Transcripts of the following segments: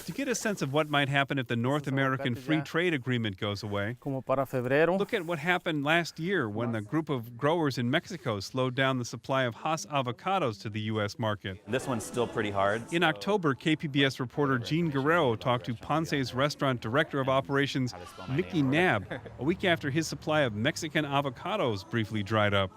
To get a sense of what might happen if the North American Free Trade Agreement goes away, look at what happened last year when a group of growers in Mexico slowed down the supply of Hass avocados to the U.S. market. This one's still pretty hard. In October, KPBS reporter Jean Guerrero talked to Ponce's restaurant director of operations, Mickey Nab, a week after his supply of Mexican avocados briefly dried up.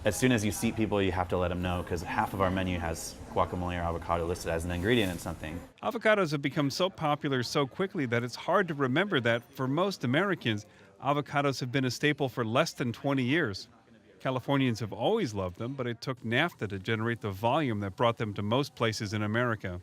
As soon as you seat people, you have to let them know, because half of our menu has guacamole or avocado listed as an ingredient in something. Avocados have become so popular so quickly that it's hard to remember that, for most Americans, avocados have been a staple for less than 20 years. Californians have always loved them, but it took NAFTA to generate the volume that brought them to most places in America.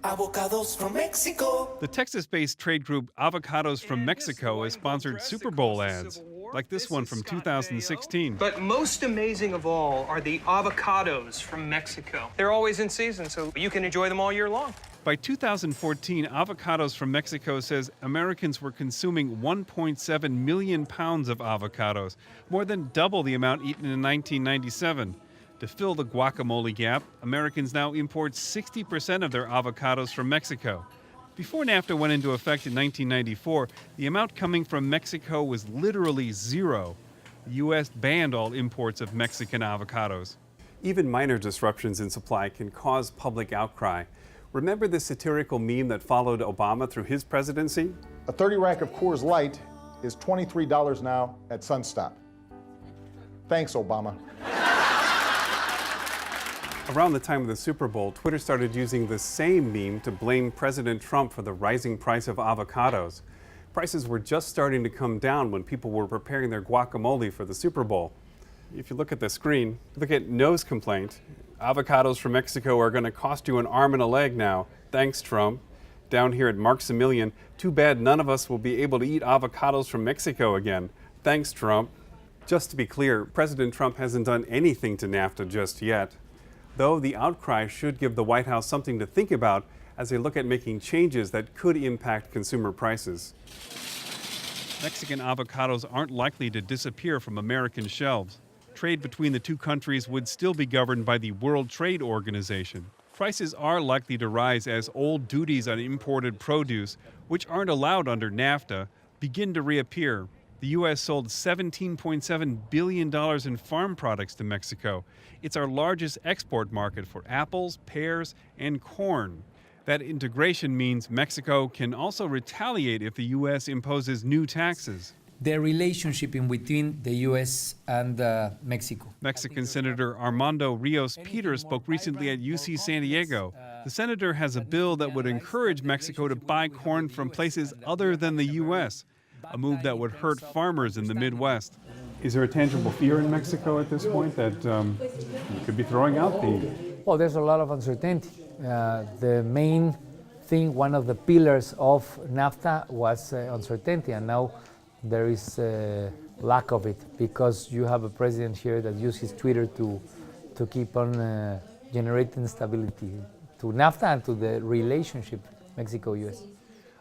Avocados from Mexico. The Texas-based trade group Avocados from Mexico has sponsored Super Bowl ads, like this one from 2016. But most amazing of all are the avocados from Mexico. They're always in season, so you can enjoy them all year long. By 2014, Avocados from Mexico says Americans were consuming 1.7 million pounds of avocados, more than double the amount eaten in 1997. To fill the guacamole gap, Americans now import 60% of their avocados from Mexico. Before NAFTA went into effect in 1994, the amount coming from Mexico was literally zero. The U.S. banned all imports of Mexican avocados. Even minor disruptions in supply can cause public outcry. Remember the satirical meme that followed Obama through his presidency? A 30-rack of Coors Light is $23 now at Sunstop. Thanks, Obama. Around the time of the Super Bowl, Twitter started using the same meme to blame President Trump for the rising price of avocados. Prices were just starting to come down when people were preparing their guacamole for the Super Bowl. If you look at the screen, look at No's complaint. Avocados from Mexico are going to cost you an arm and a leg now. Thanks, Trump. Down here at Maximilian, too bad none of us will be able to eat avocados from Mexico again. Thanks, Trump. Just to be clear, President Trump hasn't done anything to NAFTA just yet. Though the outcry should give the White House something to think about as they look at making changes that could impact consumer prices. Mexican avocados aren't likely to disappear from American shelves. Trade between the two countries would still be governed by the World Trade Organization. Prices are likely to rise as old duties on imported produce, which aren't allowed under NAFTA, begin to reappear. The U.S. sold $17.7 billion in farm products to Mexico. It's our largest export market for apples, pears, and corn. That integration means Mexico can also retaliate if the U.S. imposes new taxes. The relationship in between the U.S. and Mexico. Mexican Senator Armando Rios Peters spoke recently at UC San Diego. The senator has a bill that would encourage Mexico to buy corn from places other than the U.S., a move that would hurt farmers in the Midwest. Is there a tangible fear in Mexico at this point that you could be throwing out the... Well, there's a lot of uncertainty. The main thing, one of the pillars of NAFTA was uncertainty, and now there is a lack of it because you have a president here that uses Twitter to keep on generating stability to NAFTA and to the relationship Mexico-U.S.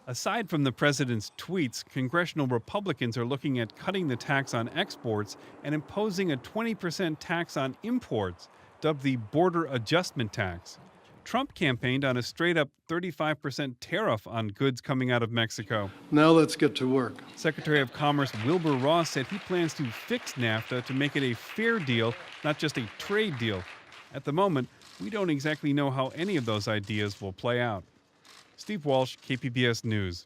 Aside from the president's tweets, congressional Republicans are looking at cutting the tax on exports and imposing a 20% tax on imports, dubbed the Border Adjustment Tax. Trump campaigned on a straight-up 35% tariff on goods coming out of Mexico. Now let's get to work. Secretary of Commerce Wilbur Ross said he plans to fix NAFTA to make it a fair deal, not just a trade deal. At the moment, we don't exactly know how any of those ideas will play out. Steve Walsh, KPBS News.